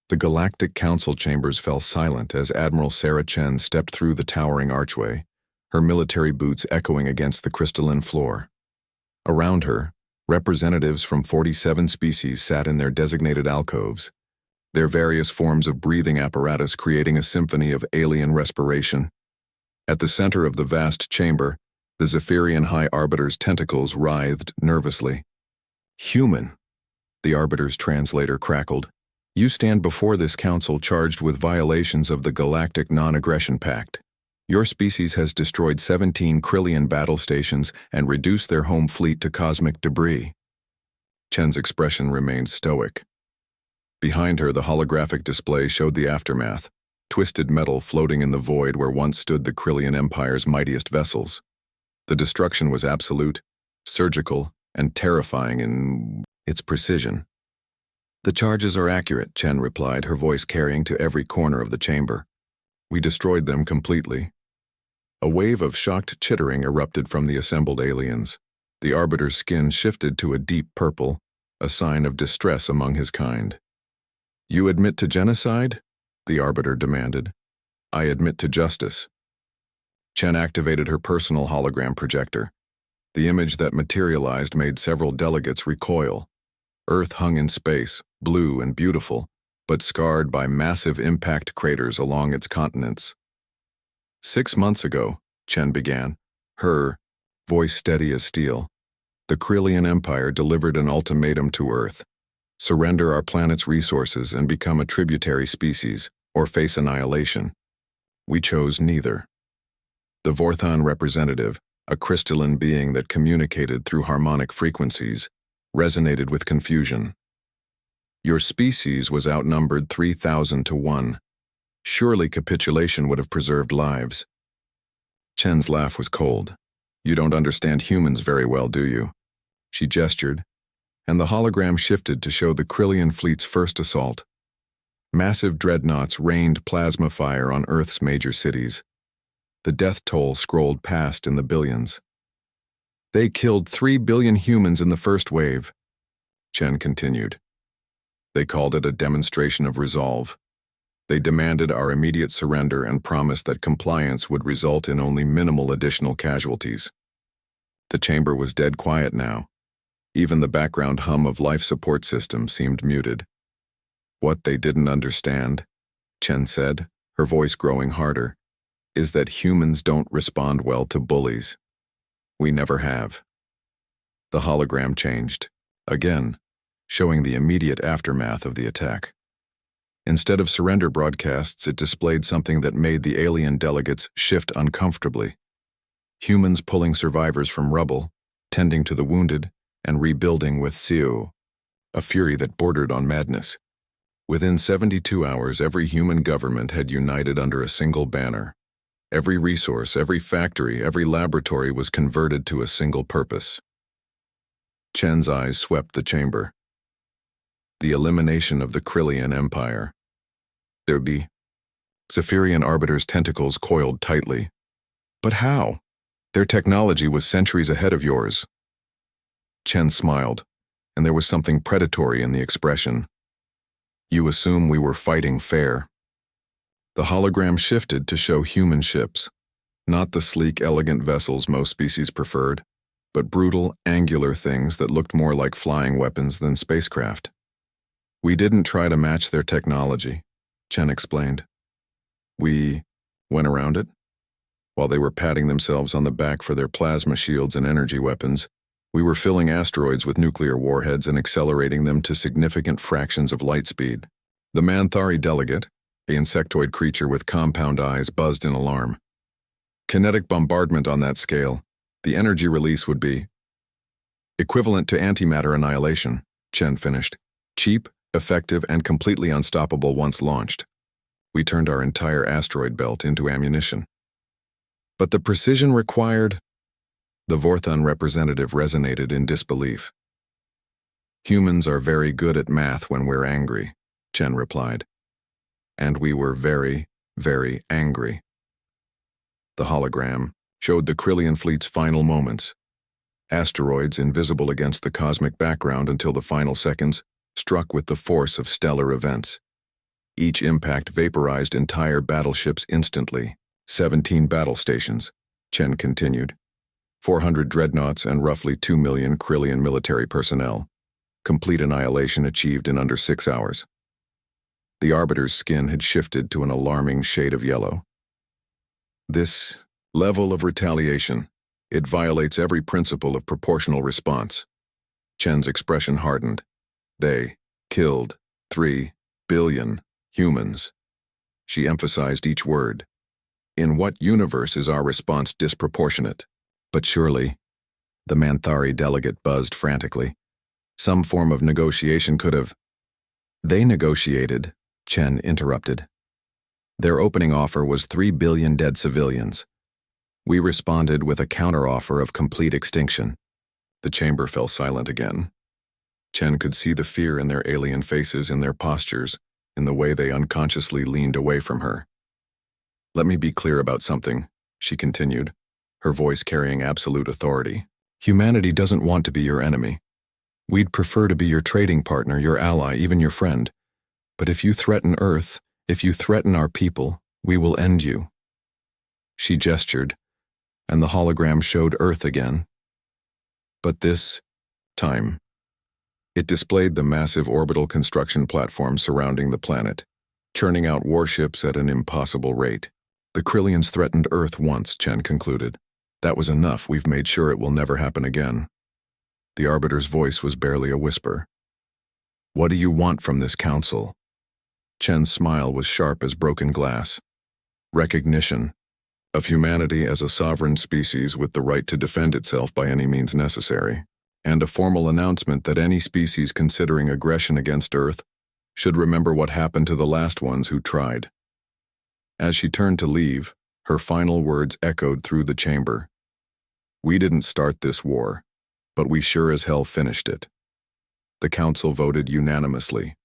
The Galactic Council chambers fell silent as Admiral Sarah Chen stepped through the towering archway, her military boots echoing against the crystalline floor. Around her, representatives from 47 species sat in their designated alcoves, their various forms of breathing apparatus creating a symphony of alien respiration. At the center of the vast chamber, the Zephyrian High Arbiter's tentacles writhed nervously. "Human," the Arbiter's translator crackled. "You stand before this council charged with violations of the Galactic Non-Aggression Pact. Your species has destroyed 17 Krillian battle stations and reduced their home fleet to cosmic debris." Chen's expression remained stoic. Behind her, the holographic display showed the aftermath, twisted metal floating in the void where once stood the Krillian Empire's mightiest vessels. The destruction was absolute, surgical, and terrifying in its precision. "The charges are accurate," Chen replied, her voice carrying to every corner of the chamber. "We destroyed them completely." A wave of shocked chittering erupted from the assembled aliens. The Arbiter's skin shifted to a deep purple, a sign of distress among his kind. "You admit to genocide?" the Arbiter demanded. "I admit to justice." Chen activated her personal hologram projector. The image that materialized made several delegates recoil. Earth hung in space, blue and beautiful, but scarred by massive impact craters along its continents. 6 months ago, Chen began, her voice steady as steel, the Krillian Empire delivered an ultimatum to Earth. Surrender our planet's resources and become a tributary species, or face annihilation. We chose neither. The Vorthon representative, a crystalline being that communicated through harmonic frequencies, resonated with confusion. "Your species was outnumbered 3,000 to 1. Surely capitulation would have preserved lives." Chen's laugh was cold. "You don't understand humans very well, do you?" She gestured, and the hologram shifted to show the Krillian fleet's first assault. Massive dreadnoughts rained plasma fire on Earth's major cities. The death toll scrolled past in the billions. "They killed 3 billion humans in the first wave," Chen continued. "They called it a demonstration of resolve. They demanded our immediate surrender and promised that compliance would result in only minimal additional casualties." The chamber was dead quiet now. Even the background hum of life support systems seemed muted. "What they didn't understand," Chen said, her voice growing harder, "is that humans don't respond well to bullies. We never have." The hologram changed, again, showing the immediate aftermath of the attack. Instead of surrender broadcasts, it displayed something that made the alien delegates shift uncomfortably. Humans pulling survivors from rubble, tending to the wounded, and rebuilding with Siu, a fury that bordered on madness. Within 72 hours, every human government had united under a single banner. Every resource, every factory, every laboratory was converted to a single purpose. Chen's eyes swept the chamber. The elimination of the Krillian Empire. There'd be Zephyrian Arbiter's tentacles coiled tightly. "But how? Their technology was centuries ahead of yours." Chen smiled, and there was something predatory in the expression. "You assume we were fighting fair." The hologram shifted to show human ships, not the sleek, elegant vessels most species preferred, but brutal, angular things that looked more like flying weapons than spacecraft. "We didn't try to match their technology," Chen explained. "We went around it. While they were patting themselves on the back for their plasma shields and energy weapons, we were filling asteroids with nuclear warheads and accelerating them to significant fractions of light speed." The Manthari delegate, the insectoid creature with compound eyes, buzzed in alarm. "Kinetic bombardment on that scale, the energy release would be equivalent to antimatter annihilation," Chen finished. "Cheap, effective, and completely unstoppable once launched. We turned our entire asteroid belt into ammunition." "But the precision required..." The Vorthon representative resonated in disbelief. "Humans are very good at math when we're angry," Chen replied. "And we were very, very angry." The hologram showed the Krillian fleet's final moments. Asteroids, invisible against the cosmic background until the final seconds, struck with the force of stellar events. Each impact vaporized entire battleships instantly. 17 battle stations, Chen continued. 400 dreadnoughts and roughly 2 million Krillian military personnel. Complete annihilation achieved in under 6 hours. The Arbiter's skin had shifted to an alarming shade of yellow. This level of retaliation, it violates every principle of proportional response. Chen's expression hardened. They killed 3 billion humans. She emphasized each word. In what universe is our response disproportionate? But surely, the Manthari delegate buzzed frantically. Some form of negotiation could have... They negotiated, Chen interrupted. Their opening offer was 3 billion dead civilians. We responded with a counteroffer of complete extinction. The chamber fell silent again. Chen could see the fear in their alien faces, in their postures, in the way they unconsciously leaned away from her. Let me be clear about something, she continued, her voice carrying absolute authority. Humanity doesn't want to be your enemy. We'd prefer to be your trading partner, your ally, even your friend. But if you threaten Earth, if you threaten our people, we will end you. She gestured, and the hologram showed Earth again. But this time, it displayed the massive orbital construction platform surrounding the planet, churning out warships at an impossible rate. The Krillians threatened Earth once, Chen concluded. That was enough. We've made sure it will never happen again. The Arbiter's voice was barely a whisper. What do you want from this council? Chen's smile was sharp as broken glass. Recognition of humanity as a sovereign species with the right to defend itself by any means necessary, and a formal announcement that any species considering aggression against Earth should remember what happened to the last ones who tried. As she turned to leave, her final words echoed through the chamber. We didn't start this war, but we sure as hell finished it. The council voted unanimously,